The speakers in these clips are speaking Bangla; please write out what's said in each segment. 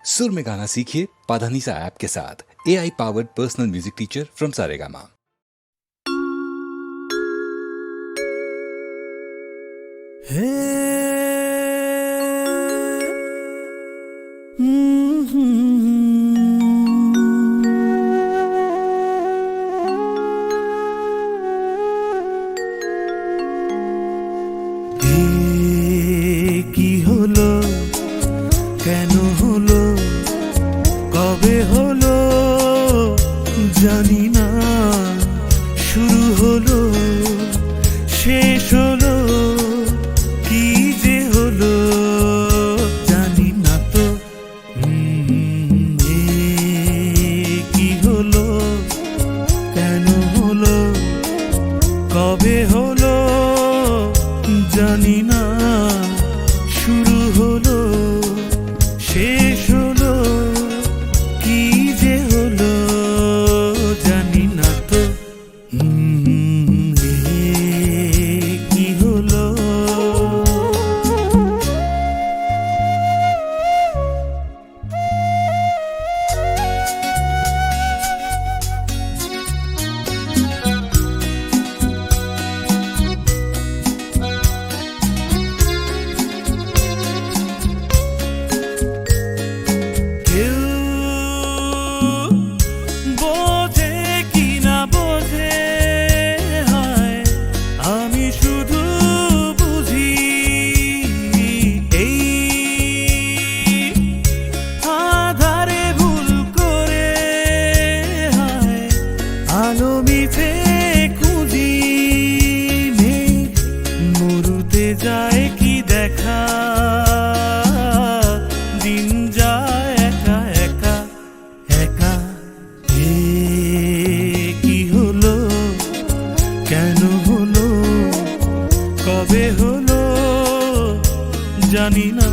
सुर में गाना सीखिए पाधानीसा ऐप के साथ। AI powered personal music teacher from Saregama. কি হলো, কেন হলো, কবে হলো জানি না। শুরু হলো, শেষ হলো, কি যে হলো জানি না তো। কি হলো, কেন হলো, কবে হলো জানি না। শুরু হলো, শেষ হলো, কি যে হলো জানি না তো। কি হলো, কেউ বোঝে কি না বোঝে, হায় আমি শুধু বুঝি এই আধারে ভুল করে, হায় আলো মিছে খুঁজি। মেঘ মরুতে যায় কি দেখা, দিন যায় একা একা একা। কি হলো, কেন হলো, কবে হলো জানি না।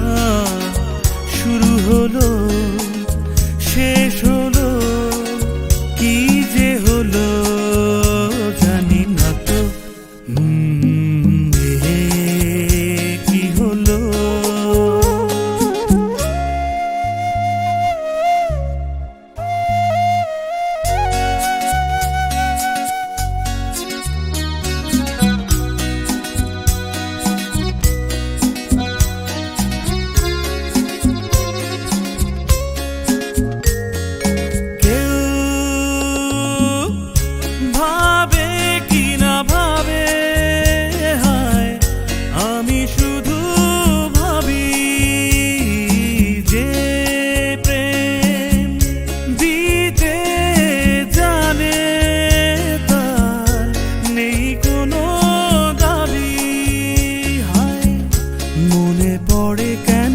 শুরু হলো, শেষ হলো, কি যে হলো জানি না তো। কি হলো, কেউ ভাবে কি না ভাবে, হায় আমি শুধু ভাবি যে প্রেম দিতে জানে তার নেই কোনো দাবি। হায় মনে পড়ে কেন